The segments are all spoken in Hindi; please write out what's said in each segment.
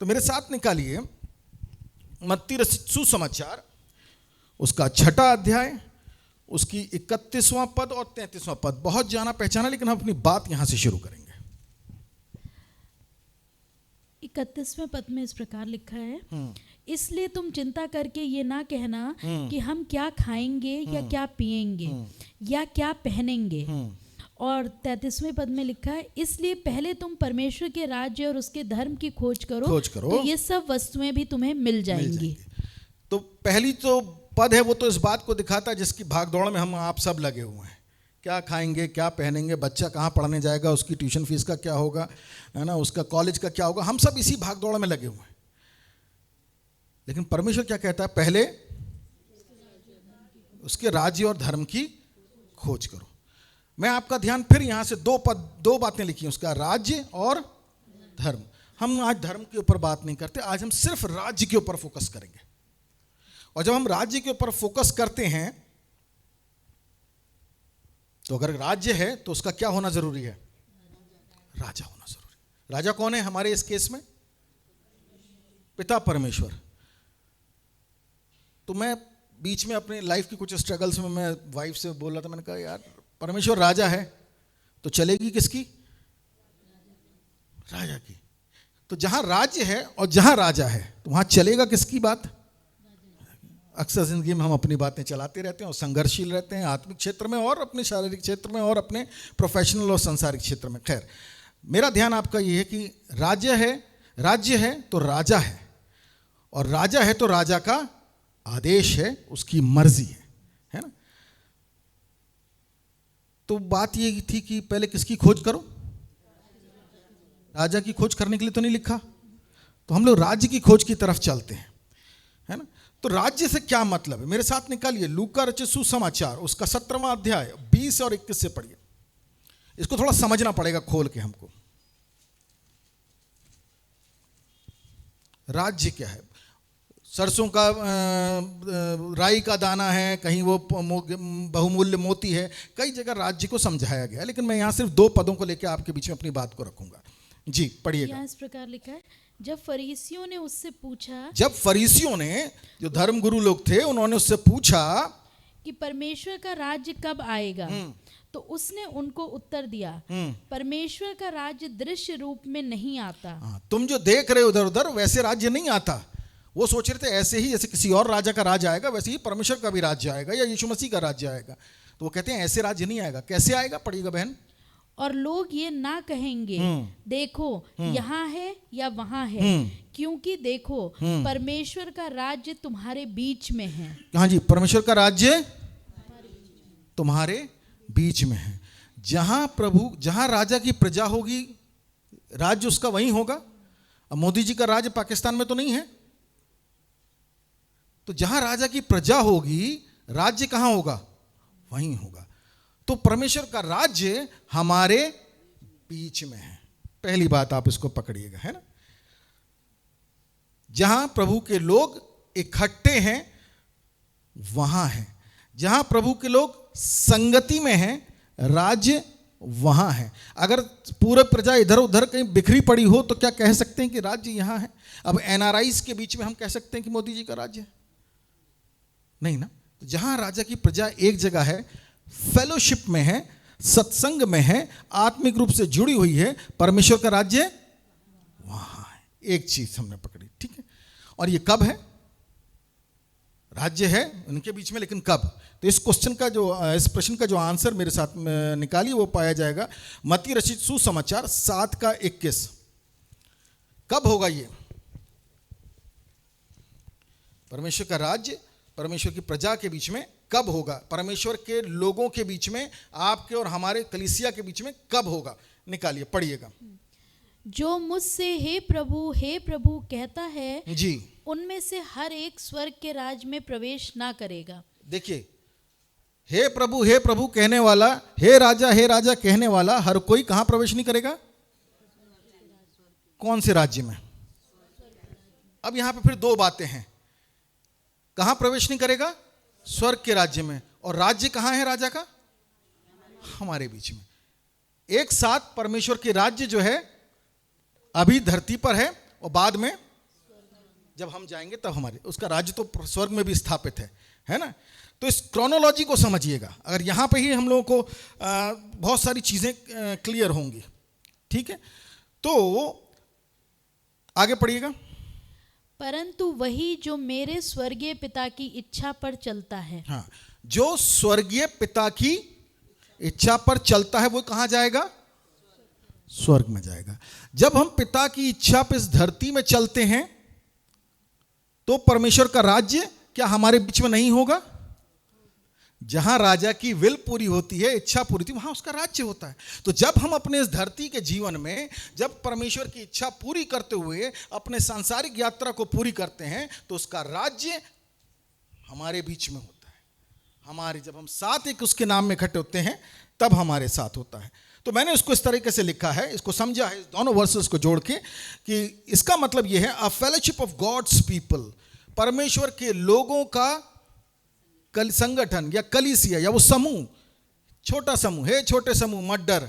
तो मेरे साथ निकालिए मत्ती रचित सुसमाचार, उसका 6वां अध्याय, उसकी 31वां पद और 33वां पद। बहुत जाना पहचाना, लेकिन हम अपनी बात यहां से शुरू करेंगे। 31वें पद में इस प्रकार लिखा है, इसलिए तुम चिंता करके ये ना कहना कि हम क्या खाएंगे या क्या पिएंगे या क्या पहनेंगे। और 33वें पद में लिखा है, इसलिए पहले तुम परमेश्वर के राज्य और उसके धर्म की खोज करो तो ये सब वस्तुएं भी तुम्हें मिल जाएंगी। तो पहली जो पद है वो तो इस बात को दिखाता है जिसकी भागदौड़ में हम आप सब लगे हुए हैं। क्या खाएंगे, क्या पहनेंगे, बच्चा कहाँ पढ़ने जाएगा, उसकी ट्यूशन फीस का क्या होगा, है ना, उसका कॉलेज का क्या होगा, हम सब इसी भागदौड़ में लगे हुए हैं। लेकिन परमेश्वर क्या कहता है, पहले उसके राज्य और धर्म की खोज करो। मैं आपका ध्यान फिर यहां से दो बातें लिखी हैं, उसका राज्य और धर्म। हम आज धर्म के ऊपर बात नहीं करते, आज हम सिर्फ राज्य के ऊपर फोकस करेंगे। और जब हम राज्य के ऊपर फोकस करते हैं तो अगर राज्य है तो उसका क्या होना जरूरी है, राजा होना जरूरी। राजा कौन है हमारे इस केस में, पिता परमेश्वर। तो मैं बीच में अपने लाइफ की कुछ स्ट्रगल्स में मैं वाइफ से बोल रहा था, मैंने कहा यार परमेश्वर राजा है तो चलेगी किसकी, राजा की। तो जहां राज्य है और जहां राजा है तो वहां चलेगा किसकी बात। अक्सर जिंदगी में हम अपनी बातें चलाते रहते हैं और संघर्षशील रहते हैं, आत्मिक क्षेत्र में और अपने शारीरिक क्षेत्र में और अपने प्रोफेशनल और सांसारिक क्षेत्र में। खैर, मेरा ध्यान आपका ये है कि राज्य है तो राजा है, और राजा है तो राजा का आदेश है, उसकी मर्जी है ना। तो बात ये थी कि पहले किसकी खोज करो, राजा की खोज करने के लिए तो नहीं लिखा। तो हम लोग राज्य की खोज की तरफ चलते हैं, है ना। तो राज्य से क्या मतलब है, मेरे साथ निकालिए लूका रचित सुसमाचार, उसका 17वां अध्याय 20 और 21 से पढ़िए। इसको थोड़ा समझना पड़ेगा खोल के हमको। राज्य क्या है, सरसों का राई का दाना है, कहीं वो बहुमूल्य मोती है, कई जगह राज्य को समझाया गया है। लेकिन मैं यहां सिर्फ 2 पदों को लेकर आपके बीच में अपनी बात को रखूंगा। जी पढ़िएगा। इस प्रकार लिखा है, जब फरीसियों ने उससे पूछा, जब फरीसियों ने, जो धर्म गुरु लोग थे, उन्होंने उससे पूछा कि परमेश्वर का राज्य कब आएगा, तो उसने उनको उत्तर दिया, परमेश्वर का राज्य दृश्य रूप में नहीं आता। तुम जो देख रहे हो उधर उधर वैसे राज्य नहीं आता। वो सोच रहे थे ऐसे ही जैसे किसी और राजा का राज्य आएगा वैसे ही परमेश्वर का भी राज्य आएगा या यीशु मसीह का राज्य आएगा। तो वो कहते हैं ऐसे राज्य नहीं आएगा। कैसे आएगा, पढ़िएगा बहन। और लोग ये ना कहेंगे देखो यहाँ है या वहाँ है, क्योंकि देखो परमेश्वर का राज्य तुम्हारे बीच में है। हाँ जी, परमेश्वर का राज्य तुम्हारे बीच में है। जहां राजा की प्रजा होगी, राज्य उसका वहीं होगा। अब मोदी जी का राज्य पाकिस्तान में तो नहीं है। तो जहां राजा की प्रजा होगी, राज्य कहां होगा, वहीं होगा। तो परमेश्वर का राज्य हमारे बीच में है। पहली बात आप इसको पकड़िएगा, है ना। जहां प्रभु के लोग इकट्ठे हैं वहां है। जहां प्रभु के लोग संगति में हैं, राज्य वहां है। अगर पूरे प्रजा इधर उधर कहीं बिखरी पड़ी हो तो क्या कह सकते हैं कि राज्य यहां है। अब एनआरआईज के बीच में हम कह सकते हैं कि मोदी जी का राज्य है, नहीं ना। जहां राजा की प्रजा एक जगह है, फेलोशिप में है, सत्संग में है, आत्मिक रूप से जुड़ी हुई है, परमेश्वर का राज्य वहां है। एक चीज हमने पकड़ी, ठीक है। और ये कब है, राज्य है उनके बीच में, लेकिन कब। तो इस प्रश्न का जो आंसर मेरे साथ निकालिए वो पाया जाएगा मत्ती रचित सुसमाचार 7:21। कब होगा ये, परमेश्वर का राज्य परमेश्वर की प्रजा के बीच में कब होगा, परमेश्वर के लोगों के बीच में, आपके और हमारे कलीसिया के बीच में कब होगा। निकालिए, पढ़िएगा। जो मुझसे हे प्रभु कहता है जी, उनमें से हर एक स्वर्ग के राज में प्रवेश ना करेगा। देखिए, हे प्रभु कहने वाला, हे राजा कहने वाला हर कोई कहां प्रवेश नहीं करेगा, कौन से राज्य में। अब यहां पे फिर 2 बातें हैं। कहां प्रवेश नहीं करेगा, स्वर्ग के राज्य में। और राज्य कहां है राजा का, हमारे बीच में। एक साथ परमेश्वर के राज्य जो है अभी धरती पर है और बाद में जब हम जाएंगे तब हमारे, उसका राज्य तो स्वर्ग में भी स्थापित है ना। तो इस क्रोनोलॉजी को समझिएगा, अगर यहाँ पे ही हम लोगों को बहुत सारी चीज़ें क्लियर होंगी, ठीक है। तो आगे पढ़िएगा। परंतु वही जो मेरे स्वर्गीय पिता की इच्छा पर चलता है, हाँ, जो स्वर्गीय पिता की इच्छा पर चलता है वो कहाँ जाएगा? स्वर्ग में जाएगा। जब हम पिता की इच्छा पर इस धरती में चलते हैं तो परमेश्वर का राज्य क्या हमारे बीच में नहीं होगा? जहां राजा की विल पूरी होती है, इच्छा पूरी होती है, वहां उसका राज्य होता है। तो जब हम अपने इस धरती के जीवन में जब परमेश्वर की इच्छा पूरी करते हुए अपने सांसारिक यात्रा को पूरी करते हैं तो उसका राज्य हमारे बीच में होता है। हमारे जब हम साथ एक उसके नाम में इकट्ठे होते हैं तब हमारे साथ होता है। तो मैंने इसको इस तरीके से लिखा है, इसको समझा है दोनों वर्सेस को जोड़ के, कि इसका मतलब यह है a fellowship of God's people, परमेश्वर के लोगों का संगठन या कलीसिया या वो समूह, छोटा समूह है, छोटे समूह मत डर,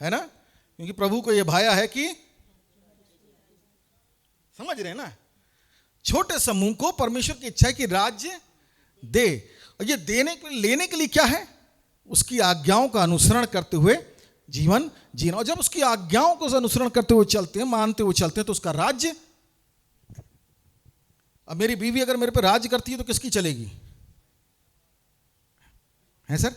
है ना, क्योंकि प्रभु को ये भाया है कि, समझ रहे हैं ना, छोटे समूह को परमेश्वर की इच्छा है कि राज्य दे। और ये देने के लिए, लेने के लिए क्या है? उसकी आज्ञाओं का अनुसरण करते हुए जीवन जीना। और जब उसकी आज्ञाओं को अनुसरण करते हुए चलते हैं, मानते हुए चलते हैं, तो उसका राज्य। अब मेरी बीवी अगर मेरे पे राज्य करती है तो किसकी चलेगी? है सर?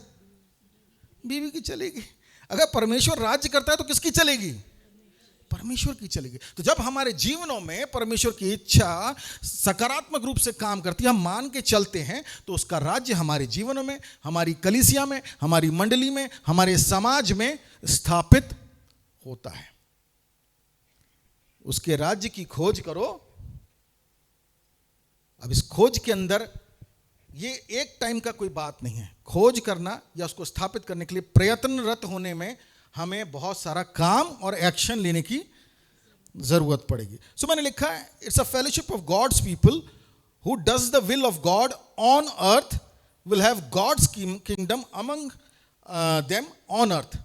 बीवी की चलेगी। अगर परमेश्वर राज्य करता है तो किसकी चलेगी? परमेश्वर की चलेगी। तो जब हमारे जीवनों में परमेश्वर की इच्छा सकारात्मक रूप से काम करती है, हम मान के चलते हैं, तो उसका राज्य हमारे जीवनों में, हमारी कलीसिया में, हमारी मंडली में, हमारे समाज में स्थापित होता है। उसके राज्य की खोज करो। अब इस खोज के अंदर ये एक टाइम का कोई बात नहीं है। खोज करना या उसको स्थापित करने के लिए प्रयत्नरत होने में हमें बहुत सारा काम और एक्शन लेने की जरूरत पड़ेगी। सो मैंने लिखा है it's a fellowship of God's people who does the will of God on earth will have God's kingdom among them on earth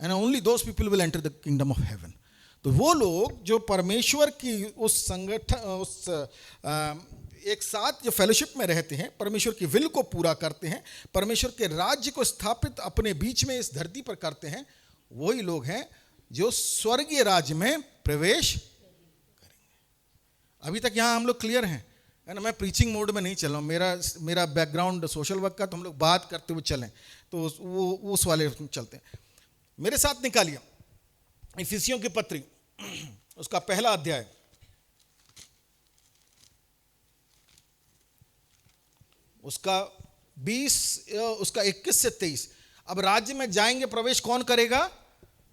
and only those people will enter the kingdom of heaven. तो वो लोग जो परमेश्वर की उस संगठन, उस एक साथ जो फेलोशिप में रहते हैं, परमेश्वर की विल को पूरा करते हैं, परमेश्वर के राज्य को स्थापित अपने बीच में इस धरती पर करते हैं, वही लोग हैं जो स्वर्गीय राज्य में प्रवेश करेंगे। अभी तक यहां हम लोग क्लियर हैं, है ना? मैं प्रीचिंग मोड में नहीं चल रहा हूं, मेरा बैकग्राउंड सोशल वर्क का, तो हम लोग बात करते हुए चलें, तो वो उस वाले चलते हैं। मेरे साथ निकालिए इफिसियों की पत्री, उसका पहला अध्याय, उसका 21 से 23। अब राज्य में जाएंगे, प्रवेश कौन करेगा?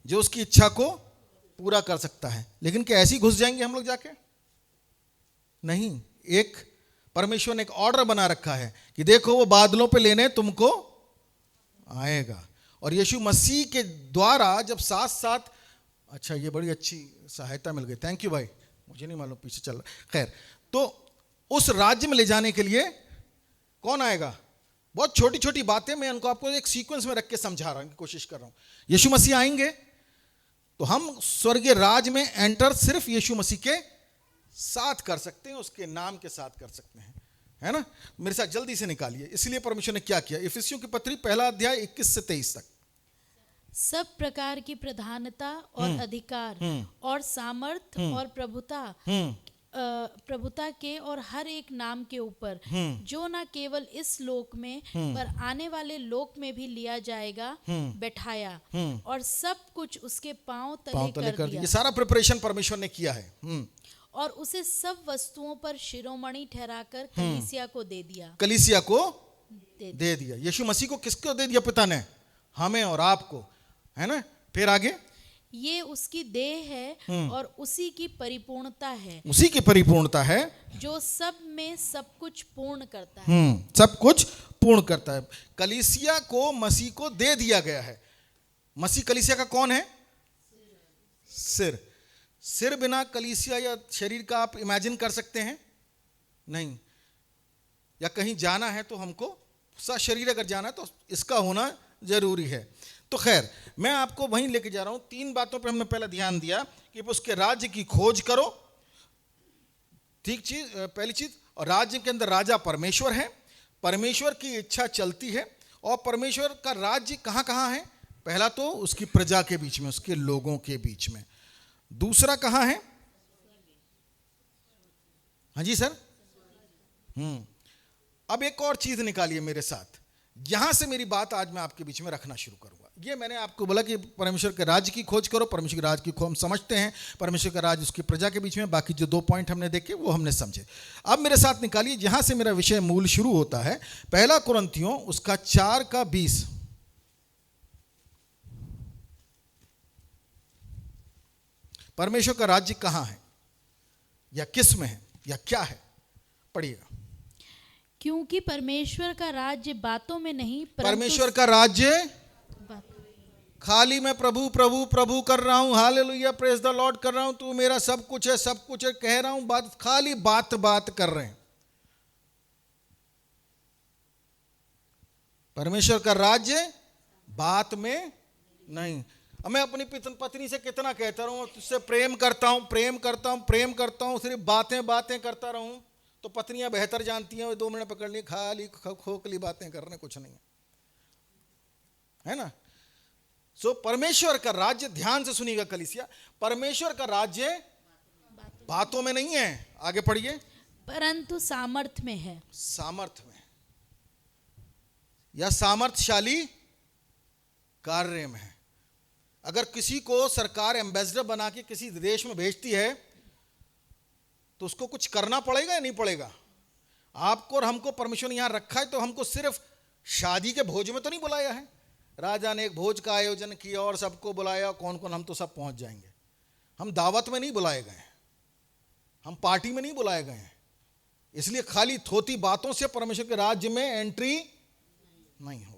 जो उसकी इच्छा को पूरा कर सकता है। लेकिन क्या ऐसे ही घुस जाएंगे हम लोग जाके? नहीं, एक परमेश्वर ने एक ऑर्डर बना रखा है कि देखो वो बादलों पे लेने तुमको आएगा। और यीशु मसीह के द्वारा जब साथ साथ, अच्छा ये बड़ी अच्छी सहायता मिल गई, थैंक यू भाई, मुझे नहीं मालूम पीछे चल रहा। खैर, तो उस राज्य में ले जाने के लिए कौन आएगा? बहुत छोटी छोटी बातें मैं उनको आपको एक सीक्वेंस में रख के समझा रहा हूं, कोशिश कर रहा हूं। यीशु मसीह आएंगे तो हम स्वर्गीय राज में एंटर सिर्फ यीशु मसीह के साथ कर सकते हैं, उसके नाम के साथ कर सकते हैं, है ना? मेरे साथ जल्दी से निकालिए। इसलिए परमेश्वर ने क्या किया? इफिसियों की पत्री पहला अध्याय 21 से 23 तक। सब प्रकार की प्रधानता और अधिकार और सामर्थ और प्रभुता के और हर एक नाम के ऊपर, जो न केवल इस लोक में पर आने वाले लोक में भी लिया जाएगा, बैठाया और सब कुछ उसके पांव तले कर दिया। ये सारा प्रिपरेशन परमेश्वर ने किया है। और उसे सब वस्तुओं पर शिरोमणि ठहराकर कलीसिया को दे दिया। कलीसिया को दे दिया। यीशु मसीह को किसको दे दिया? पिता ने, हमें और आपको, है ना? फिर आगे, ये उसकी देह है और उसी की परिपूर्णता है, उसी की परिपूर्णता है जो सब में सब कुछ पूर्ण करता है। सब कुछ पूर्ण करता है। कलीसिया को मसीह को दे दिया गया है। मसीह कलीसिया का कौन है? सिर। सिर बिना कलीसिया या शरीर का आप इमेजिन कर सकते हैं? नहीं। या कहीं जाना है तो हमको शरीर अगर जाना है तो इसका होना जरूरी है। तो खैर, मैं आपको वहीं लेके जा रहा हूं। 3 बातों पर हमने पहले ध्यान दिया कि उसके राज्य की खोज करो, ठीक चीज, पहली चीज। और राज्य के अंदर राजा परमेश्वर है, परमेश्वर की इच्छा चलती है। और परमेश्वर का राज्य कहाँ कहाँ है? पहला तो उसकी प्रजा के बीच में, उसके लोगों के बीच में। दूसरा कहाँ है? हाँ जी सर। अब एक और चीज निकालिए मेरे साथ, यहां से मेरी बात आज मैं आपके बीच में रखना शुरू करूंगा। ये मैंने आपको बोला कि परमेश्वर के राज्य की खोज करो, परमेश्वर के राज्य की खोज हम समझते हैं, परमेश्वर का राज्य उसकी प्रजा के बीच में। बाकी जो 2 पॉइंट हमने देखे वो हमने समझे। अब मेरे साथ निकालिए, जहां से मेरा विषय मूल शुरू होता है, पहला कुरिन्थियों उसका 4:20। परमेश्वर का राज्य कहां है, या किस में है, या क्या है? पढ़िएगा। क्योंकि परमेश्वर का राज्य बातों में नहीं, परमेश्वर का राज्य खाली मैं प्रभु प्रभु प्रभु कर रहा हूं, हालेलुया प्रेज द लॉर्ड कर रहा हूं, तू मेरा सब कुछ है, सब कुछ है कह रहा हूं, बात खाली बात बात कर रहे हैं। परमेश्वर का राज्य बात में नहीं। अब मैं अपनी पत्नी से कितना कहता रहूं, तुझसे प्रेम करता हूं, प्रेम करता हूं, प्रेम करता हूं, सिर्फ बातें बातें करता रहूं, तो पत्नियां बेहतर जानती हैं, 2 मिनट पकड़ ली, खाली खोखली बातें करने, कुछ नहीं है ना। सो परमेश्वर का राज्य, ध्यान से सुनिएगा कलीसिया, परमेश्वर का राज्य बातों में नहीं है। आगे पढ़िए। परंतु सामर्थ्य में है। सामर्थ्य में, या सामर्थ्यशाली कार्य में है। अगर किसी को सरकार एम्बेसडर बना के किसी देश में भेजती है तो उसको कुछ करना पड़ेगा या नहीं पड़ेगा? आपको और हमको परमेश्वर ने यहां रखा है, तो हमको सिर्फ शादी के भोज में तो नहीं बुलाया है। राजा ने एक भोज का आयोजन किया और सबको बुलाया, कौन कौन, हम तो सब पहुंच जाएंगे। हम दावत में नहीं बुलाए गए, हम पार्टी में नहीं बुलाए गए हैं। इसलिए खाली थोती बातों से परमेश्वर के राज्य में एंट्री नहीं होगी।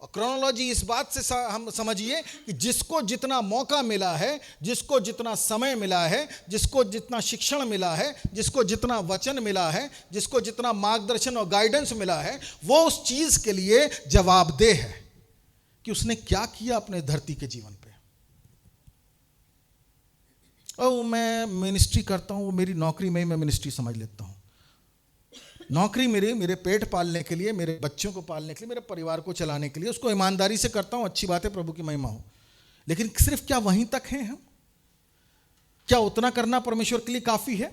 और क्रोनोलॉजी इस बात से हम समझिए कि जिसको जितना मौका मिला है, जिसको जितना समय मिला है, जिसको जितना शिक्षण मिला है, जिसको जितना वचन मिला है, जिसको जितना मार्गदर्शन और गाइडेंस मिला है, वो उस चीज के लिए जवाबदेह है कि उसने क्या किया अपने धरती के जीवन पे। और मैं मिनिस्ट्री करता हूं, वो मेरी नौकरी में ही मैं मिनिस्ट्री समझ लेता हूं। नौकरी मेरे पेट पालने के लिए, मेरे बच्चों को पालने के लिए, मेरे परिवार को चलाने के लिए, उसको ईमानदारी से करता हूं, अच्छी बात है, प्रभु की महिमा हो। लेकिन सिर्फ क्या वहीं तक हैं हम? क्या उतना करना परमेश्वर के लिए काफी है?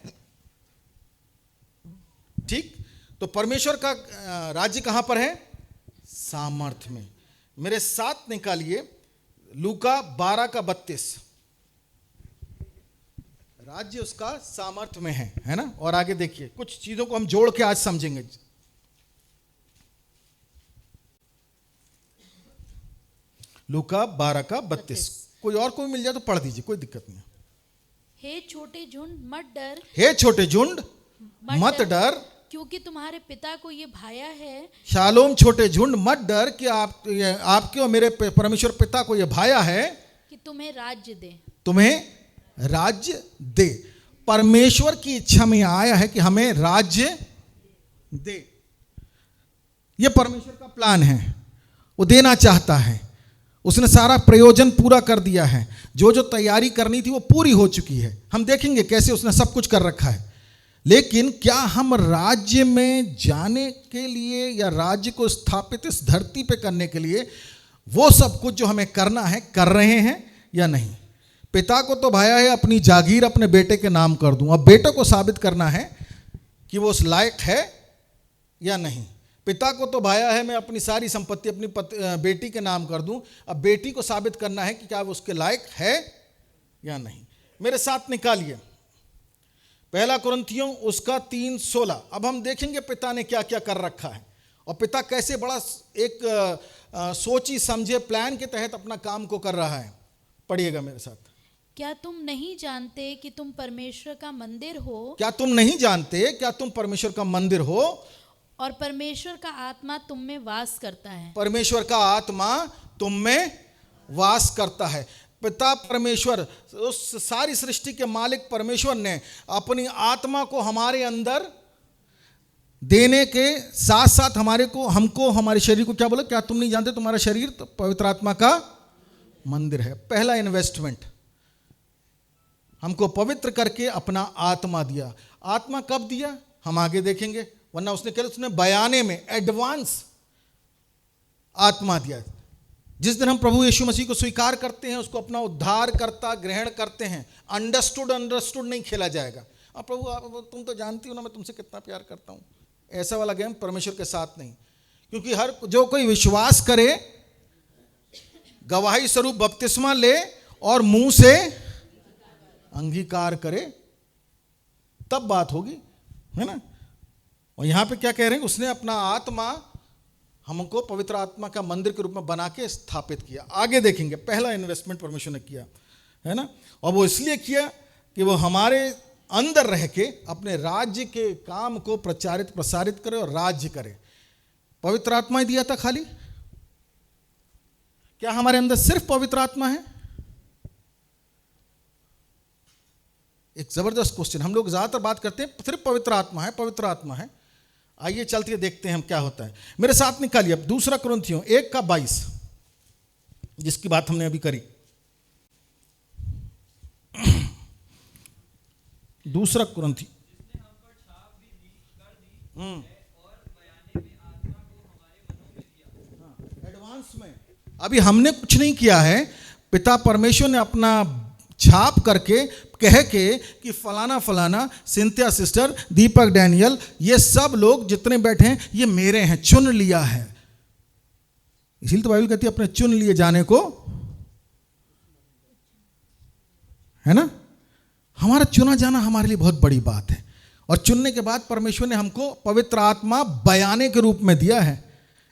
ठीक, तो परमेश्वर का राज्य कहां पर है? सामर्थ्य में। मेरे साथ निकालिए लूका 12:32। राज्य उसका सामर्थ्य में है ना। और आगे देखिए, कुछ चीजों को हम जोड़ के आज समझेंगे। लूका 12:32। कोई और कोई मिल जाए तो पढ़ दीजिए, कोई दिक्कत नहीं। हे छोटे झुंड मत डर, हे छोटे झुंड मत डर, क्योंकि तुम्हारे पिता को ये भाया है। शालोम, छोटे झुंड मत डर कि आपके और मेरे परमेश्वर पिता को ये भाया है कि तुम्हें राज्य दे, तुम्हें राज्य दे। परमेश्वर की इच्छा में आया है कि हमें राज्य दे। यह परमेश्वर का प्लान है, वो देना चाहता है। उसने सारा प्रयोजन पूरा कर दिया है। जो जो तैयारी करनी थी वो पूरी हो चुकी है। हम देखेंगे कैसे उसने सब कुछ कर रखा है। लेकिन क्या हम राज्य में जाने के लिए या राज्य को स्थापित इस धरती पे करने के लिए वो सब कुछ जो हमें करना है कर रहे हैं या नहीं? पिता को तो भाया है अपनी जागीर अपने बेटे के नाम कर दूं। अब बेटे को साबित करना है कि वो उस लायक है या नहीं। पिता को तो भाया है मैं अपनी सारी संपत्ति अपनी बेटी के नाम कर दूं। अब बेटी को साबित करना है कि क्या वो उसके लायक है या नहीं। मेरे साथ निकालिए पहला कुरिन्थियों उसका 3:16। अब हम देखेंगे पिता ने क्या क्या कर रखा है और पिता कैसे बड़ा एक सोची समझे प्लान के तहत अपना काम को कर रहा है। पढ़िएगा मेरे साथ। क्या तुम नहीं जानते कि तुम परमेश्वर का मंदिर हो? क्या तुम नहीं जानते क्या तुम परमेश्वर का मंदिर हो और परमेश्वर का आत्मा तुम में वास करता है। परमेश्वर का आत्मा तुम में वास करता है। पिता परमेश्वर, उस सारी सृष्टि के मालिक परमेश्वर ने अपनी आत्मा को हमारे अंदर देने के साथ साथ हमको हमारे शरीर को क्या बोला? क्या तुम नहीं जानते तुम्हारा शरीर तो पवित्र आत्मा का मंदिर है। पहला इन्वेस्टमेंट हमको पवित्र करके अपना आत्मा दिया। आत्मा कब दिया हम आगे देखेंगे, वरना उसने क्या उसने बयाने में एडवांस आत्मा दिया। जिस दिन हम प्रभु यीशु मसीह को स्वीकार करते हैं, उसको अपना उद्धारकर्ता ग्रहण करते हैं, अंडरस्टूड नहीं खेला जाएगा। अब प्रभु तुम तो जानती हो ना मैं तुमसे कितना प्यार करता हूं, ऐसा वाला गेम परमेश्वर के साथ नहीं। क्योंकि हर जो कोई विश्वास करे, गवाही स्वरूप बपतिस्मा ले और मुंह से अंगीकार करे, तब बात होगी, है ना। और यहां पे क्या कह रहे हैं, उसने अपना आत्मा हमको पवित्र आत्मा का मंदिर के रूप में बना के स्थापित किया। आगे देखेंगे पहला इन्वेस्टमेंट परमेश्वर ने किया, है ना। और वो इसलिए किया कि वो हमारे अंदर रह के अपने राज्य के काम को प्रचारित प्रसारित करे और राज्य करे। पवित्र आत्मा ही दिया था खाली? क्या हमारे अंदर सिर्फ पवित्र आत्मा है? एक जबरदस्त क्वेश्चन। हम लोग ज्यादातर बात करते हैं सिर्फ पवित्र आत्मा है, पवित्र आत्मा है। आइए चलते हैं देखते हैं हम क्या होता है। मेरे साथ निकालिए अब 2 कुरिन्थियों 1:22, जिसकी बात हमने अभी करी। 2 कुरिन्थी एडवांस में अभी हमने कुछ नहीं किया है, पिता परमेश्वर ने अपना छाप करके कह के कि फलाना फलाना, सिंथिया सिस्टर, दीपक डैनियल, ये सब लोग जितने बैठे हैं ये मेरे हैं, चुन लिया है। इसीलिए तो बाइबल कहती है अपने चुन लिए जाने को, है ना। हमारा चुना जाना हमारे लिए बहुत बड़ी बात है। और चुनने के बाद परमेश्वर ने हमको पवित्र आत्मा बयाने के रूप में दिया है,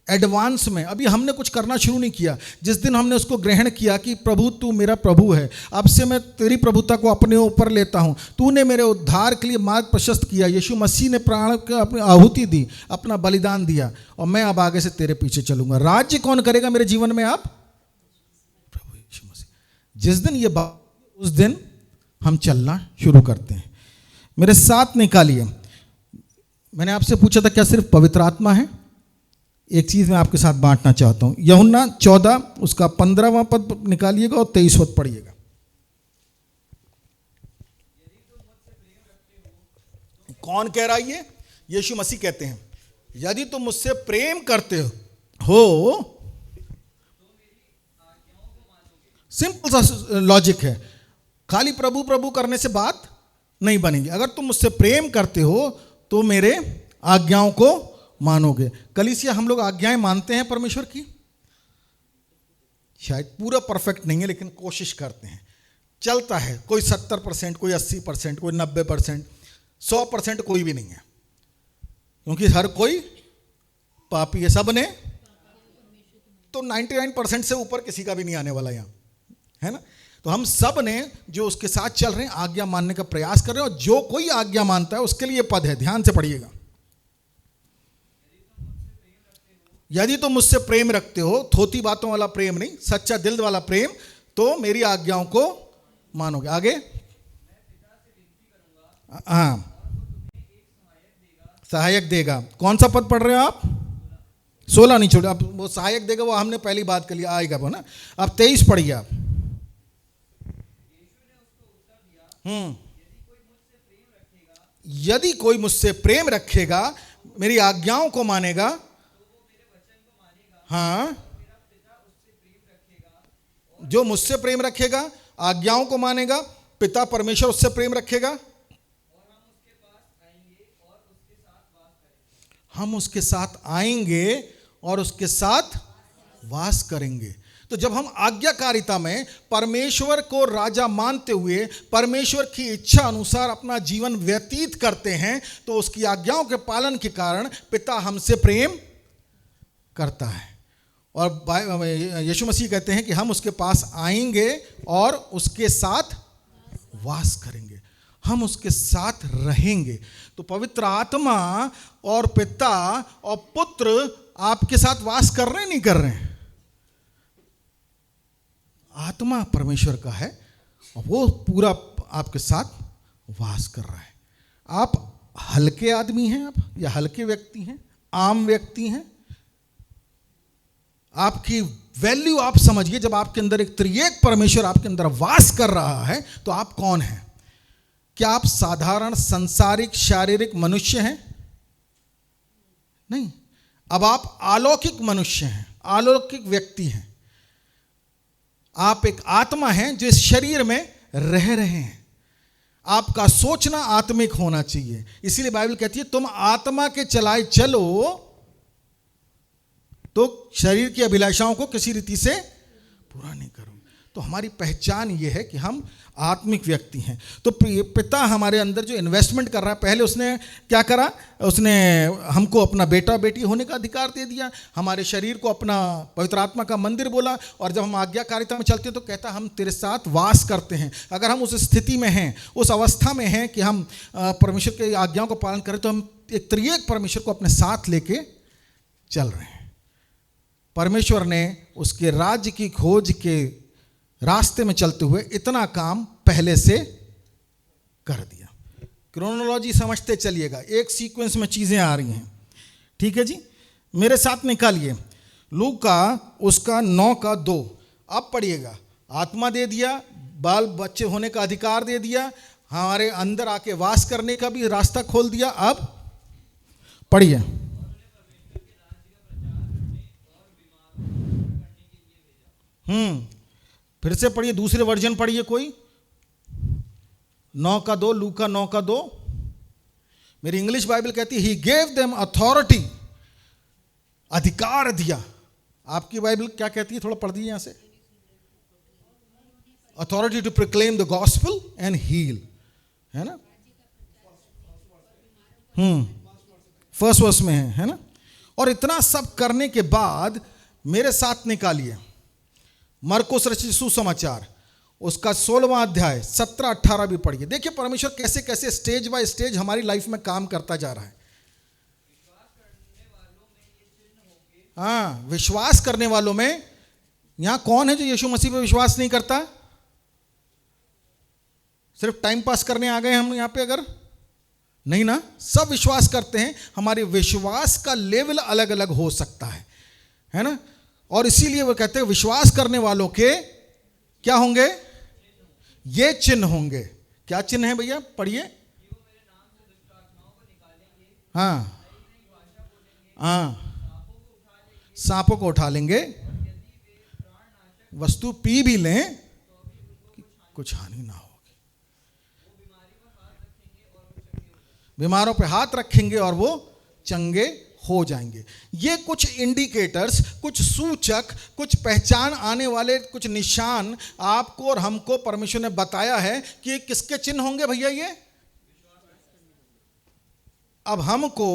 एडवांस में। अभी हमने कुछ करना शुरू नहीं किया। जिस दिन हमने उसको ग्रहण किया कि प्रभु तू मेरा प्रभु है, अब से मैं तेरी प्रभुता को अपने ऊपर लेता हूँ, तूने मेरे उद्धार के लिए मार्ग प्रशस्त किया, यीशु मसीह ने प्राण की अपनी आहुति दी, अपना बलिदान दिया, और मैं अब आगे से तेरे पीछे चलूंगा। राज्य कौन करेगा मेरे जीवन में? आप, प्रभु यीशु मसीह। जिस दिन ये बात, उस दिन हम चलना शुरू करते हैं। मेरे साथ निकालिए, मैंने आपसे पूछा था क्या सिर्फ पवित्र आत्मा है? एक चीज मैं आपके साथ बांटना चाहता हूं। यूहन्ना 14 उसका 15वां पद निकालिएगा और 23 पद पढ़िएगा। कौन कह रहा है ये? यीशु मसीह कहते हैं, यदि तुम मुझसे प्रेम करते हो, सिंपल सा लॉजिक है, खाली प्रभु प्रभु करने से बात नहीं बनेगी। अगर तुम मुझसे प्रेम करते हो तो मेरे आज्ञाओं को मानोगे। कलीसिया हम लोग आज्ञाएं मानते हैं परमेश्वर की? शायद पूरा परफेक्ट नहीं है, लेकिन कोशिश करते हैं, चलता है। कोई 70%, कोई 80%, कोई 90%, 100% कोई भी नहीं है, क्योंकि हर कोई पापी है। सब ने तो 99% से ऊपर किसी का भी नहीं आने वाला यहाँ, है ना। तो हम सब ने जो उसके साथ चल रहे हैं, आज्ञा मानने का प्रयास कर रहे हैं, और जो कोई आज्ञा मानता है उसके लिए पद है। ध्यान से पढ़िएगा, यदि तुम मुझसे प्रेम रखते हो, थोती बातों वाला प्रेम नहीं, सच्चा दिल वाला प्रेम, तो मेरी आज्ञाओं को मानोगे। आगे, हाँ, सहायक देगा। कौन सा पद पढ़ रहे हो आप? 16 नहीं छोड़े, अब वो सहायक देगा वो हमने पहली बात कर लिया, आएगा वो ना। अब 23 पढ़िए आप। यदि कोई मुझसे प्रेम रखेगा, मेरी आज्ञाओं को मानेगा, हाँ, जो मुझसे प्रेम रखेगा, आज्ञाओं को मानेगा, पिता परमेश्वर उससे प्रेम रखेगा, हम उसके साथ आएंगे और उसके साथ वास करेंगे। तो जब हम आज्ञाकारिता में परमेश्वर को राजा मानते हुए परमेश्वर की इच्छा अनुसार अपना जीवन व्यतीत करते हैं, तो उसकी आज्ञाओं के पालन के कारण पिता हमसे प्रेम करता है। और यीशु मसीह कहते हैं कि हम उसके पास आएंगे और उसके साथ वास करेंगे, हम उसके साथ रहेंगे। तो पवित्र आत्मा और पिता और पुत्र आपके साथ वास कर रहे हैं, नहीं कर रहे हैं? आत्मा परमेश्वर का है और वो पूरा आपके साथ वास कर रहा है। आप हल्के आदमी हैं आप, या हल्के व्यक्ति हैं, आम व्यक्ति हैं? आपकी वैल्यू आप समझिए, जब आपके अंदर एक त्रिएक परमेश्वर आपके अंदर वास कर रहा है, तो आप कौन हैं? क्या आप साधारण सांसारिक शारीरिक मनुष्य हैं? नहीं, अब आप अलौकिक मनुष्य हैं, अलौकिक व्यक्ति हैं। आप एक आत्मा हैं जो इस शरीर में रह रहे हैं। आपका सोचना आत्मिक होना चाहिए। इसीलिए बाइबल कहती है तुम आत्मा के चलाए चलो तो शरीर की अभिलाषाओं को किसी रीति से पूरा नहीं करो। तो हमारी पहचान ये है कि हम आत्मिक व्यक्ति हैं। तो पिता हमारे अंदर जो इन्वेस्टमेंट कर रहा है, पहले उसने क्या करा, उसने हमको अपना बेटा बेटी होने का अधिकार दे दिया, हमारे शरीर को अपना पवित्र आत्मा का मंदिर बोला, और जब हम आज्ञाकारिता में चलते हैं तो कहता हम तेरे साथ वास करते हैं। अगर हम उस स्थिति में हैं, उस अवस्था में हैं कि हम परमेश्वर की आज्ञाओं का पालन करें, तो हम एक त्रिएक परमेश्वर को अपने साथ लेके चल रहे हैं। परमेश्वर ने उसके राज्य की खोज के रास्ते में चलते हुए इतना काम पहले से कर दिया। क्रोनोलॉजी समझते चलिएगा, एक सीक्वेंस में चीज़ें आ रही हैं, ठीक है जी। मेरे साथ निकालिए लूका उसका 9:2। अब पढ़िएगा, आत्मा दे दिया, बाल बच्चे होने का अधिकार दे दिया, हमारे अंदर आके वास करने का भी रास्ता खोल दिया। अब पढ़िए, फिर से पढ़िए, दूसरे वर्जन पढ़िए कोई, 9:2, लूका 9:2। मेरी इंग्लिश बाइबल कहती है ही गेव देम अथॉरिटी, अधिकार दिया। आपकी बाइबल क्या कहती है, थोड़ा पढ़ दीजिए यहां से, authority to proclaim the gospel and heal, है ना। फर्स्ट वर्स में है ना। और इतना सब करने के बाद मेरे साथ निकालिए मरकुस रचित सुसमाचार उसका 16वां अध्याय 17-18 भी पढ़िए। देखिए परमेश्वर कैसे कैसे स्टेज बाय स्टेज हमारी लाइफ में काम करता जा रहा है। हाँ, विश्वास करने वालों में, यहां कौन है जो यीशु मसीह पे विश्वास नहीं करता? सिर्फ टाइम पास करने आ गए हम यहां पे? अगर नहीं ना, सब विश्वास करते हैं। हमारे विश्वास का लेवल अलग अलग हो सकता है ना। और इसीलिए वो कहते हैं विश्वास करने वालों के क्या होंगे, ये चिन्ह होंगे। क्या चिन्ह है भैया, पढ़िए। हाँ हाँ, सांपों को उठा लेंगे, वस्तु पी भी लें कुछ हानि ना होगी, बीमारों पे हाथ रखेंगे और वो चंगे हो जाएंगे। ये कुछ इंडिकेटर्स, कुछ सूचक, कुछ पहचान आने वाले कुछ निशान आपको और हमको परमेश्वर ने बताया है कि किसके चिन्ह होंगे भैया ये। अब हमको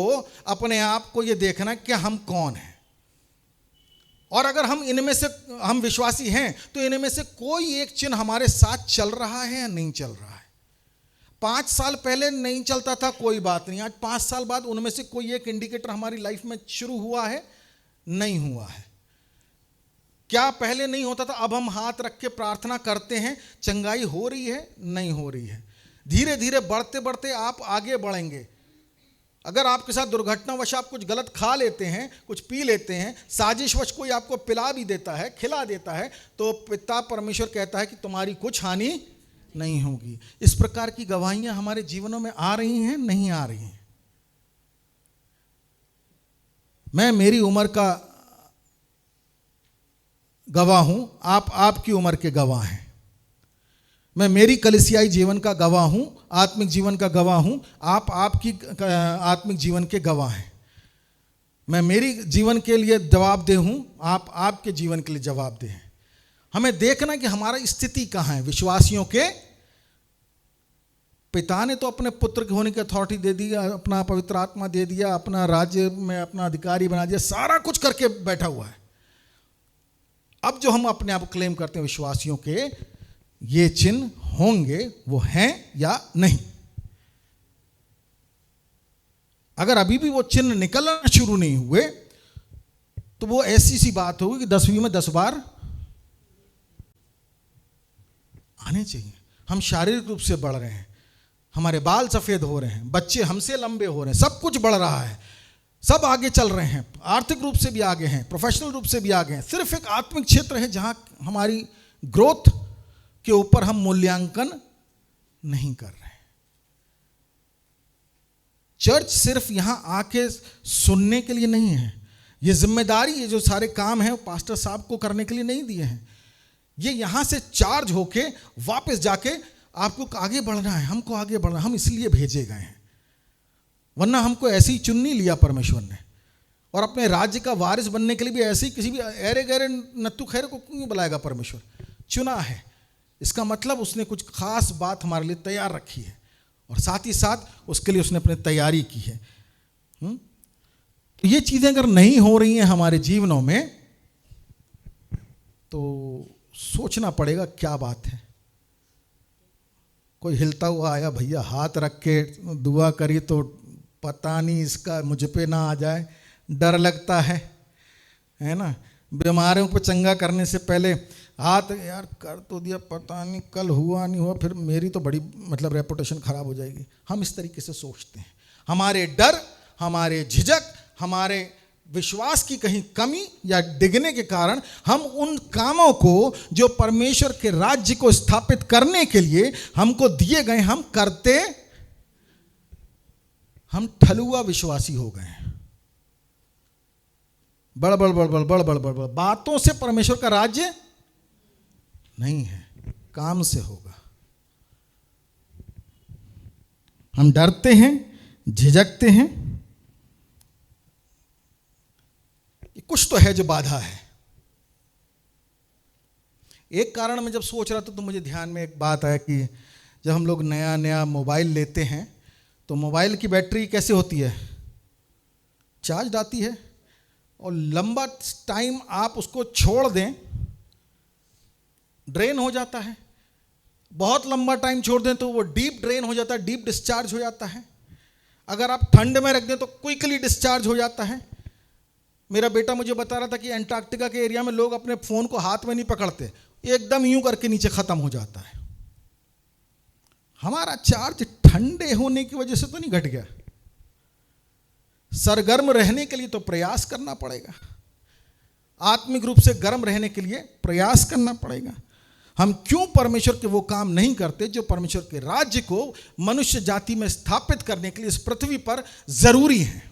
अपने आप को ये देखना कि हम कौन हैं, और अगर हम इनमें से हम विश्वासी हैं तो इनमें से कोई एक चिन्ह हमारे साथ चल रहा है या नहीं चल रहा है। 5 साल पहले नहीं चलता था, कोई बात नहीं, आज 5 साल बाद उनमें से कोई एक इंडिकेटर हमारी लाइफ में शुरू हुआ है, नहीं हुआ है। क्या पहले नहीं होता था? अब हम हाथ रख के प्रार्थना करते हैं, चंगाई हो रही है, नहीं हो रही है। धीरे धीरे बढ़ते बढ़ते आप आगे बढ़ेंगे। अगर आपके साथ दुर्घटनावश आप कुछ गलत खा लेते हैं, कुछ पी लेते हैं, साजिशवश कोई आपको पिला भी देता है, खिला देता है, तो पिता परमेश्वर कहता है कि तुम्हारी कुछ हानि नहीं होगी। इस प्रकार की गवाहियां हमारे जीवनों में आ रही हैं, नहीं आ रही हैं? मैं मेरी उम्र का गवाह हूं, आप आपकी उम्र के गवाह हैं। मैं मेरी कलीसियाई जीवन का गवाह हूं, आत्मिक जीवन का गवाह हूं, आप आपकी आत्मिक जीवन के गवाह हैं। मैं मेरी जीवन के लिए जवाबदेह हूं, आप आपके जीवन के लिए जवाबदेह हैं। हमें देखना कि हमारा स्थिति कहाँ है। विश्वासियों के पिता ने तो अपने पुत्र के होने की अथॉरिटी दे दी, अपना पवित्र आत्मा दे दिया, अपना राज्य में अपना अधिकारी बना दिया, सारा कुछ करके बैठा हुआ है। अब जो हम अपने आप क्लेम करते हैं विश्वासियों के ये चिन्ह होंगे, वो हैं या नहीं? अगर अभी भी वो चिन्ह निकलना शुरू नहीं हुए तो वो ऐसी सी बात होगी कि 10वीं में 10 बार आने चाहिए। हम शारीरिक रूप से बढ़ रहे हैं, हमारे बाल सफेद हो रहे हैं, बच्चे हमसे लंबे हो रहे हैं, सब कुछ बढ़ रहा है, सब आगे चल रहे हैं, आर्थिक रूप से भी आगे हैं, प्रोफेशनल रूप से भी आगे हैं। सिर्फ एक आत्मिक क्षेत्र है जहां हमारी ग्रोथ के ऊपर हम मूल्यांकन नहीं कर रहे हैं। चर्च सिर्फ यहाँ आके सुनने के लिए नहीं है। ये जिम्मेदारी, ये जो सारे काम हैं वो पास्टर साहब को करने के लिए नहीं दिए हैं। ये यहाँ से चार्ज होके वापस जाके आपको आगे बढ़ना है, हमको आगे बढ़ना, हम इसलिए भेजे गए हैं। वरना हमको ऐसे ही चुन नहीं लिया परमेश्वर ने, और अपने राज्य का वारिस बनने के लिए भी ऐसे ही किसी भी ऐरे गहरे नत्थु खैर को क्यों बुलाएगा परमेश्वर? चुना है, इसका मतलब उसने कुछ खास बात हमारे लिए तैयार रखी है, और साथ ही साथ उसके लिए उसने अपनी तैयारी की है। ये चीज़ें अगर नहीं हो रही हैं हमारे जीवनों में तो सोचना पड़ेगा क्या बात है। कोई हिलता हुआ आया, भैया हाथ रख के दुआ करी तो पता नहीं इसका मुझ पे ना आ जाए, डर लगता है ना। बीमारियों को चंगा करने से पहले हाथ यार कर तो दिया, पता नहीं कल हुआ नहीं हुआ, फिर मेरी तो बड़ी मतलब रेपुटेशन खराब हो जाएगी। हम इस तरीके से सोचते हैं। हमारे डर, हमारे झिझक, हमारे विश्वास की कहीं कमी या डिगने के कारण हम उन कामों को जो परमेश्वर के राज्य को स्थापित करने के लिए हमको दिए गए, हम करते, हम ठलुआ विश्वासी हो गए हैं। बड़ बड़ बड़ बड़ बड़ बड़ बड़ बातों से परमेश्वर का राज्य नहीं है, काम से होगा। हम डरते हैं, झिझकते हैं, कुछ तो है जो बाधा है। एक कारण मैं जब सोच रहा था तो मुझे ध्यान में एक बात आया कि जब हम लोग नया नया मोबाइल लेते हैं तो मोबाइल की बैटरी कैसे होती है, चार्ज आती है, और लंबा टाइम आप उसको छोड़ दें ड्रेन हो जाता है। बहुत लंबा टाइम छोड़ दें तो वो डीप ड्रेन हो जाता है, डीप डिस्चार्ज हो जाता है। अगर आप ठंड में रख दें तो क्विकली डिस्चार्ज हो जाता है। मेरा बेटा मुझे बता रहा था कि अंटार्कटिका के एरिया में लोग अपने फ़ोन को हाथ में नहीं पकड़ते, एकदम यूं करके नीचे ख़त्म हो जाता है। हमारा चार्ज ठंडे होने की वजह से तो नहीं घट गया। सरगर्म रहने के लिए तो प्रयास करना पड़ेगा, आत्मिक रूप से गर्म रहने के लिए प्रयास करना पड़ेगा। हम क्यों परमेश्वर के वो काम नहीं करते जो परमेश्वर के राज्य को मनुष्य जाति में स्थापित करने के लिए इस पृथ्वी पर जरूरी है?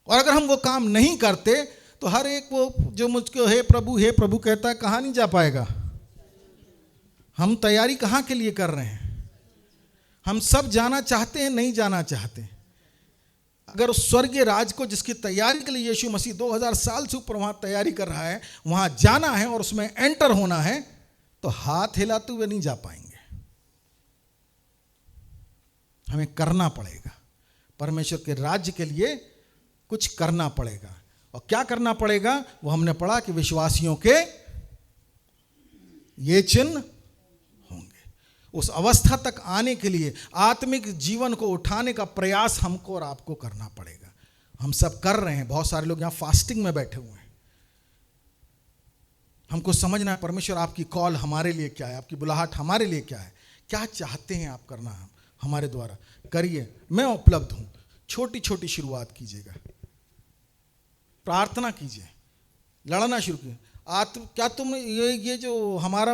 और अगर हम वो काम नहीं करते तो हर एक वो जो मुझको हे प्रभु कहता है, कहाँ नहीं जा पाएगा। हम तैयारी कहाँ के लिए कर रहे हैं? हम सब जाना चाहते हैं, नहीं जाना चाहते। अगर उस स्वर्गीय राज को जिसकी तैयारी के लिए यीशु मसीह 2000 साल से ऊपर वहाँ तैयारी कर रहा है, वहाँ जाना है और उसमें एंटर होना है, तो हाथ हिलाते हुए नहीं जा पाएंगे। हमें करना पड़ेगा, परमेश्वर के राज्य के लिए कुछ करना पड़ेगा। और क्या करना पड़ेगा वो हमने पढ़ा कि विश्वासियों के ये चिन्ह होंगे। उस अवस्था तक आने के लिए आत्मिक जीवन को उठाने का प्रयास हमको और आपको करना पड़ेगा। हम सब कर रहे हैं। बहुत सारे लोग यहाँ फास्टिंग में बैठे हुए हैं। हमको समझना है परमेश्वर आपकी कॉल हमारे लिए क्या है, आपकी बुलाहट हमारे लिए क्या है, क्या चाहते हैं आप करना हमारे द्वारा। करिए, मैं उपलब्ध हूँ। छोटी छोटी शुरुआत कीजिएगा, प्रार्थना कीजिए, लड़ना शुरू कीजिए। क्या तुम ये जो हमारा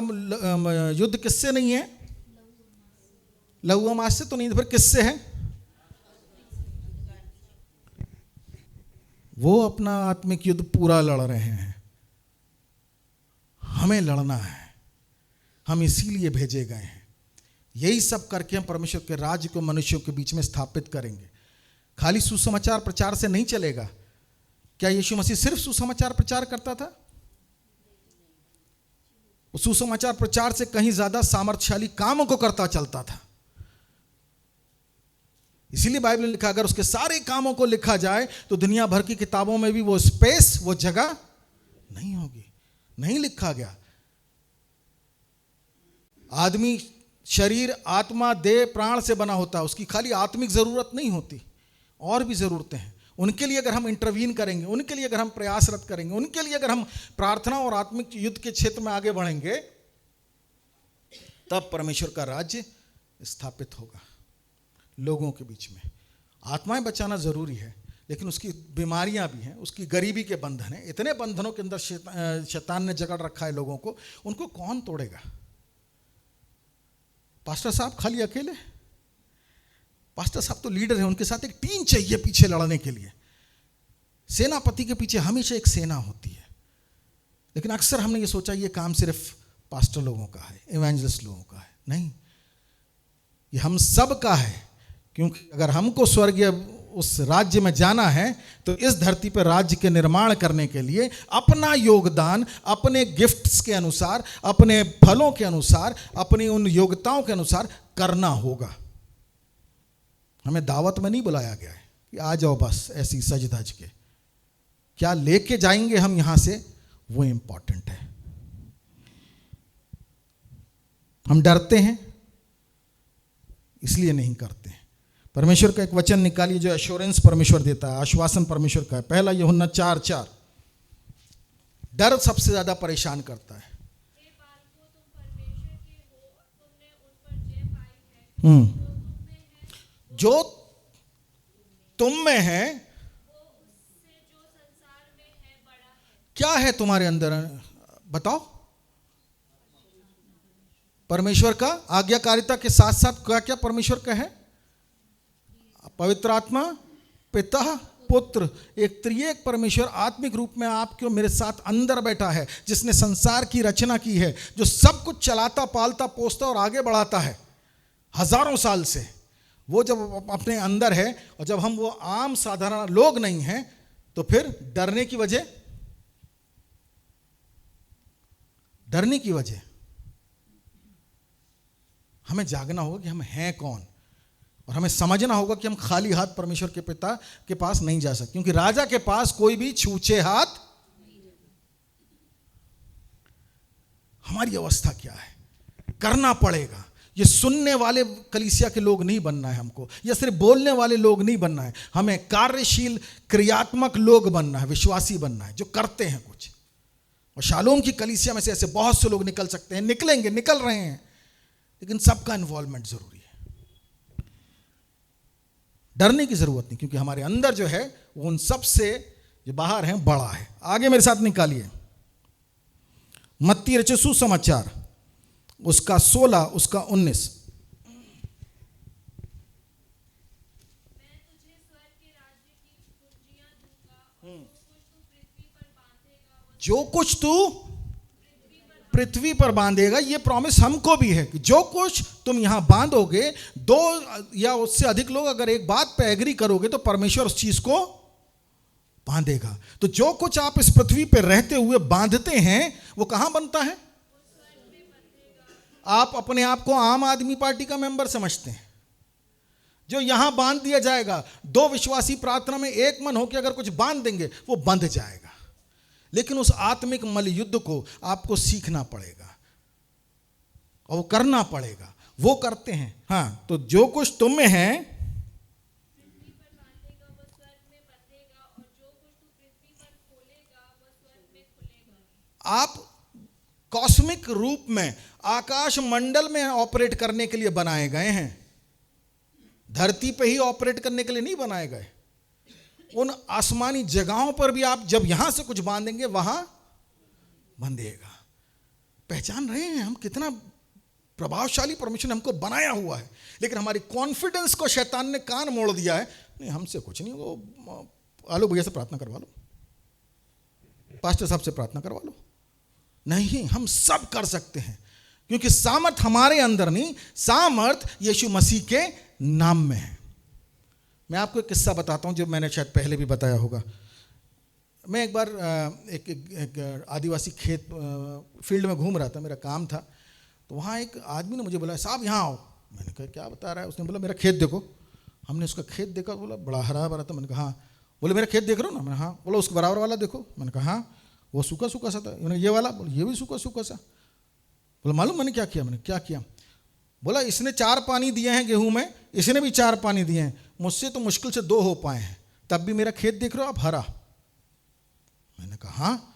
युद्ध किससे नहीं है? लहू मास से तो नहीं, फिर किससे है? वो अपना आत्मिक युद्ध पूरा लड़ रहे हैं। हमें लड़ना है, हम इसीलिए भेजे गए हैं। यही सब करके हम परमेश्वर के राज्य को मनुष्यों के बीच में स्थापित करेंगे। खाली सुसमाचार प्रचार से नहीं चलेगा। क्या यीशु मसीह सिर्फ सुसमाचार प्रचार करता था? सुसमाचार प्रचार से कहीं ज्यादा सामर्थ्यशाली कामों को करता चलता था। इसीलिए बाइबल में लिखा, अगर उसके सारे कामों को लिखा जाए तो दुनिया भर की किताबों में भी वो स्पेस, वो जगह नहीं होगी। नहीं लिखा गया। आदमी शरीर, आत्मा, देह, प्राण से बना होता है। उसकी खाली आत्मिक जरूरत नहीं होती, और भी जरूरतें हैं। उनके लिए अगर हम इंटरवीन करेंगे, उनके लिए अगर हम प्रयासरत करेंगे, उनके लिए अगर हम प्रार्थना और आत्मिक युद्ध के क्षेत्र में आगे बढ़ेंगे, तब परमेश्वर का राज्य स्थापित होगा लोगों के बीच में। आत्माएं बचाना जरूरी है, लेकिन उसकी बीमारियां भी हैं, उसकी गरीबी के बंधन हैं। इतने बंधनों के अंदर शैतान ने जकड़ रखा है लोगों को, उनको कौन तोड़ेगा? पास्टर साहब खाली अकेले? पास्टर साहब तो लीडर हैं, उनके साथ एक टीम चाहिए पीछे लड़ने के लिए। सेनापति के पीछे हमेशा एक सेना होती है। लेकिन अक्सर हमने ये सोचा ये काम सिर्फ पास्टर लोगों का है, इवेंजलिस्ट लोगों का है। नहीं, ये हम सब का है। क्योंकि अगर हमको स्वर्गीय उस राज्य में जाना है तो इस धरती पर राज्य के निर्माण करने के लिए अपना योगदान अपने गिफ्ट्स के अनुसार, अपने फलों के अनुसार, अपनी उन योग्यताओं के अनुसार करना होगा। हमें दावत में नहीं बुलाया गया है कि आ जाओ बस ऐसी सज धज के। क्या लेके जाएंगे हम यहां से, वो इंपॉर्टेंट है। हम डरते हैं इसलिए नहीं करते हैं। परमेश्वर का एक वचन निकालिए जो एश्योरेंस परमेश्वर देता है, आश्वासन परमेश्वर का है। पहला यूहन्ना 4:4। डर सबसे ज्यादा परेशान करता है। जो तुम में है, क्या है तुम्हारे अंदर, बताओ। परमेश्वर का आज्ञाकारिता के साथ साथ क्या क्या परमेश्वर का है? पवित्र आत्मा, पिता, पुत्र, एक त्रिएक परमेश्वर आत्मिक रूप में आपके और मेरे साथ अंदर बैठा है, जिसने संसार की रचना की है, जो सब कुछ चलाता, पालता, पोसता और आगे बढ़ाता है हजारों साल से। वो जब अपने अंदर है और जब हम वो आम साधारण लोग नहीं हैं, तो फिर डरने की वजह हमें जागना होगा कि हम हैं कौन, और हमें समझना होगा कि हम खाली हाथ परमेश्वर के पिता के पास नहीं जा सकते, क्योंकि राजा के पास कोई भी छूछे हाथ। हमारी अवस्था क्या है? करना पड़ेगा। ये सुनने वाले कलीसिया के लोग नहीं बनना है हमको, या सिर्फ बोलने वाले लोग नहीं बनना है। हमें कार्यशील, क्रियात्मक लोग बनना है, विश्वासी बनना है, जो करते हैं कुछ। और शालोम की कलीसिया में से ऐसे बहुत से लोग निकल सकते हैं, निकलेंगे, निकल रहे हैं, लेकिन सबका इन्वॉल्वमेंट जरूरी है। डरने की जरूरत नहीं, क्योंकि हमारे अंदर जो है वो उन सब से जो बाहर है बड़ा है। आगे मेरे साथ निकालिए मत्ती रचित सुसमाचार, उसका 16, उसका 19। जो कुछ तू पृथ्वी पर बांधेगा, ये प्रॉमिस हमको भी है कि जो कुछ तुम यहां बांधोगे, 2 या उससे अधिक लोग अगर एक बात पे एग्री करोगे तो परमेश्वर उस चीज को बांधेगा। तो जो कुछ आप इस पृथ्वी पर रहते हुए बांधते हैं वो कहां बनता है? आप अपने आप को आम आदमी पार्टी का मेंबर समझते हैं। जो यहां बांध दिया जाएगा, 2 विश्वासी प्रार्थना में एक मन होकर अगर कुछ बांध देंगे वो बंध जाएगा। लेकिन उस आत्मिक मल युद्ध को आपको सीखना पड़ेगा और वो करना पड़ेगा। वो करते हैं। हाँ, तो जो कुछ तुम में है, आप कॉस्मिक रूप में आकाश मंडल में ऑपरेट करने के लिए बनाए गए हैं, धरती पे ही ऑपरेट करने के लिए नहीं बनाए गए। उन आसमानी जगहों पर भी आप जब यहां से कुछ बांधेंगे वहां बंधेगा। पहचान रहे हैं हम कितना प्रभावशाली परमेश्वर ने हमको बनाया हुआ है, लेकिन हमारी कॉन्फिडेंस को शैतान ने कान मोड़ दिया है। नहीं, हमसे कुछ नहीं, वो आलोक भैया से प्रार्थना करवा लो, पास्टर साहब से प्रार्थना करवा लो। नहीं, हम सब कर सकते हैं, क्योंकि सामर्थ हमारे अंदर नहीं, सामर्थ यीशु मसीह के नाम में है। मैं आपको एक किस्सा बताता हूं जो मैंने शायद पहले भी बताया होगा। मैं एक बार एक आदिवासी खेत फील्ड में घूम रहा था, मेरा काम था। तो वहाँ एक आदमी ने मुझे बोला, साहब यहाँ आओ। मैंने कहा क्या बता रहा है? उसने बोला मेरा खेत देखो। हमने उसका खेत देखा, बोला बड़ा हरा भरा था। मैंने कहा हाँ। बोले मेरा खेत देख रहे हो ना? मैंने हाँ। बोला उसके बराबर वाला देखो। मैंने कहा हाँ। वो सूखा सूखा सा था। ये वाला? बोला ये भी सूखा सूखा सा। बोला मालूम मैंने क्या किया? मैंने क्या किया? बोला इसने 4 पानी दिए हैं गेहूं में, इसने भी 4 पानी दिए हैं, मुझसे तो मुश्किल से 2 हो पाए हैं, तब भी मेरा खेत देख रहे हो आप हरा। मैंने कहा हाँ।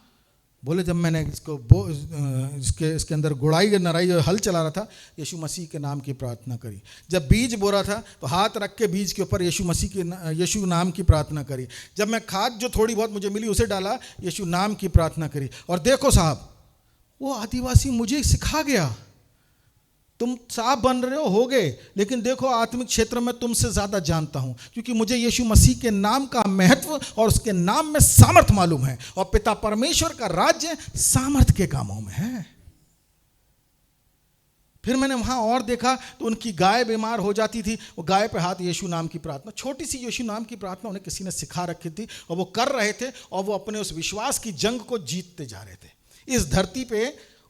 बोले जब मैंने इसके अंदर गुड़ाई नराई और हल चला रहा था, यीशु मसीह के नाम की प्रार्थना करी। जब बीज बो रहा था तो हाथ रख के बीज के ऊपर यीशु नाम की प्रार्थना करी। जब मैं खाद जो थोड़ी बहुत मुझे मिली उसे डाला, यीशु नाम की प्रार्थना करी। और देखो साहब, वो आदिवासी मुझे सिखा गया। तुम साफ बन रहे हो गए, लेकिन देखो आत्मिक क्षेत्र में तुमसे ज़्यादा जानता हूं, क्योंकि मुझे यीशु मसीह के नाम का महत्व और उसके नाम में सामर्थ मालूम है, और पिता परमेश्वर का राज्य सामर्थ के कामों में है। फिर मैंने वहां और देखा तो उनकी गाय बीमार हो जाती थी, वो गाय पे हाथ, यीशु नाम की प्रार्थना, छोटी सी यीशु नाम की प्रार्थना उन्हें किसी ने सिखा रखी थी, और वो कर रहे थे, और वो अपने उस विश्वास की जंग को जीतते जा रहे थे। इस धरती पे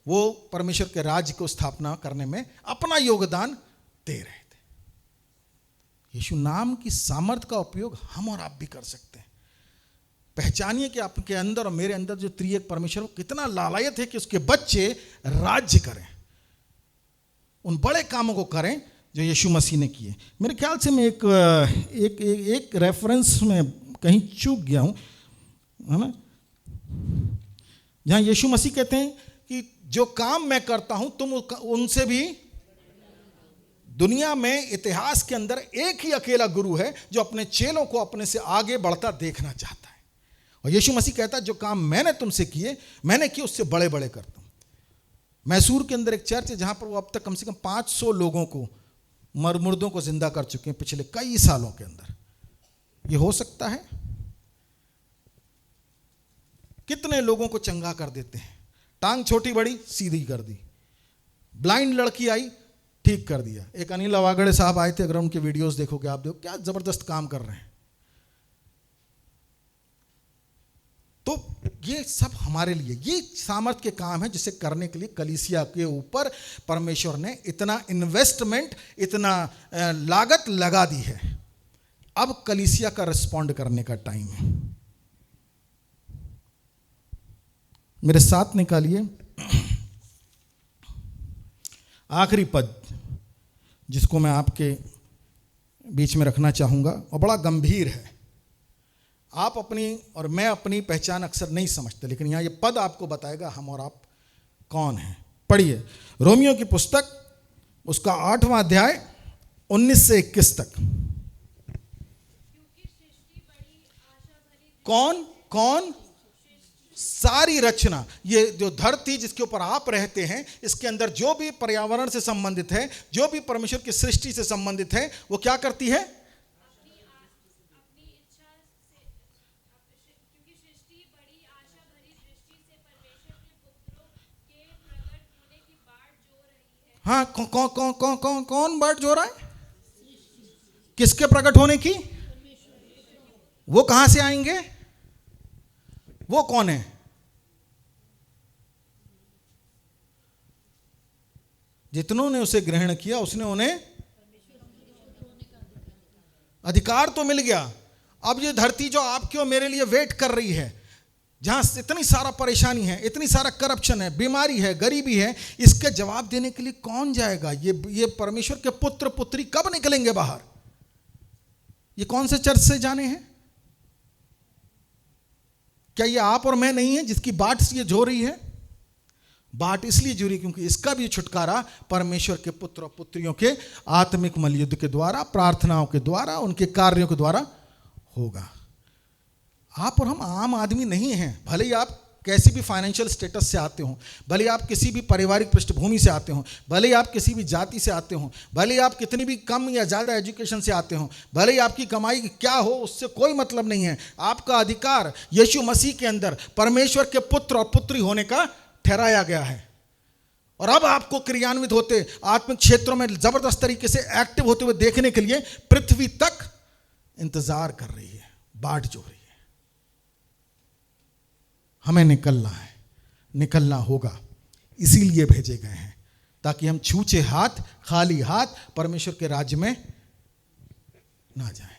वो परमेश्वर के राज्य को स्थापना करने में अपना योगदान दे रहे थे। यीशु नाम की सामर्थ्य का उपयोग हम और आप भी कर सकते हैं। पहचानिए कि आपके अंदर और मेरे अंदर जो त्रिएक परमेश्वर वो कितना लालायत है कि उसके बच्चे राज्य करें, उन बड़े कामों को करें जो यीशु मसीह ने किए। मेरे ख्याल से मैं एक रेफरेंस में कहीं चूक गया हूं, है ना, जहां यीशु मसीह कहते हैं कि जो काम मैं करता हूं तुम उनसे भी। दुनिया में इतिहास के अंदर एक ही अकेला गुरु है जो अपने चेलों को अपने से आगे बढ़ता देखना चाहता है, और यीशु मसीह कहता है जो काम मैंने तुमसे किए, मैंने किए उससे बड़े बड़े करता हूं। मैसूर के अंदर एक चर्च है जहां पर वो अब तक कम से कम 500 लोगों को, मुर्दों को जिंदा कर चुके हैं पिछले कई सालों के अंदर। ये हो सकता है? कितने लोगों को चंगा कर देते हैं, टांग छोटी बड़ी सीधी कर दी, ब्लाइंड लड़की आई ठीक कर दिया। एक अनिल अवागड़े साहब आए थे, अगर उनके वीडियोस देखोगे आप, देखो क्या जबरदस्त काम कर रहे हैं। तो ये सब हमारे लिए ये सामर्थ के काम है जिसे करने के लिए कलीसिया के ऊपर परमेश्वर ने इतना इन्वेस्टमेंट, इतना लागत लगा दी है। अब कलीसिया का रिस्पॉन्ड करने का टाइम है। मेरे साथ निकालिए आखिरी पद जिसको मैं आपके बीच में रखना चाहूँगा, और बड़ा गंभीर है। आप अपनी और मैं अपनी पहचान अक्सर नहीं समझते, लेकिन यहाँ ये पद आपको बताएगा हम और आप कौन हैं। पढ़िए रोमियो की पुस्तक, उसका 8वां अध्याय 19 से 21 तक। कौन कौन? सारी रचना, ये जो धरती जिसके ऊपर आप रहते हैं, इसके अंदर जो भी पर्यावरण से संबंधित है, जो भी परमेश्वर की सृष्टि से संबंधित है, वो क्या करती है? हाँ, कौन बाट जो रहा है? किसके प्रकट होने की? वो कहां से आएंगे? वो कौन है? जितनों ने उसे ग्रहण किया उसने उन्हें अधिकार तो मिल गया। अब ये धरती जो आपके और मेरे लिए वेट कर रही है, जहां इतनी सारा परेशानी है, इतनी सारा करप्शन है, बीमारी है, गरीबी है, इसके जवाब देने के लिए कौन जाएगा? ये परमेश्वर के पुत्र पुत्री कब निकलेंगे बाहर? ये कौन से चर्च से जाने हैं? क्या ये आप और मैं नहीं है जिसकी बाट ये जो रही है? बाट इसलिए जुड़ी क्योंकि इसका भी छुटकारा परमेश्वर के पुत्र और पुत्रियों के आत्मिक मलयुद्ध के द्वारा, प्रार्थनाओं के द्वारा, उनके कार्यों के द्वारा होगा। आप और हम आम आदमी नहीं हैं। भले ही आप कैसी भी फाइनेंशियल स्टेटस से आते हो, भले ही आप किसी भी पारिवारिक पृष्ठभूमि से आते हो, भले ही आप किसी भी जाति से आते हो, भले ही आप कितनी भी कम या ज़्यादा एजुकेशन से आते हो, भले ही आपकी कमाई क्या हो, उससे कोई मतलब नहीं है। आपका अधिकार यीशु मसीह के अंदर परमेश्वर के पुत्र और पुत्री होने का ठहराया गया है। और अब आपको क्रियान्वित होते, आत्मिक क्षेत्रों में जबरदस्त तरीके से एक्टिव होते हुए देखने के लिए पृथ्वी तक इंतजार कर रही है, बाट जो रही है। हमें निकलना है, निकलना होगा, इसीलिए भेजे गए हैं ताकि हम छूछे हाथ, खाली हाथ परमेश्वर के राज्य में ना जाएं।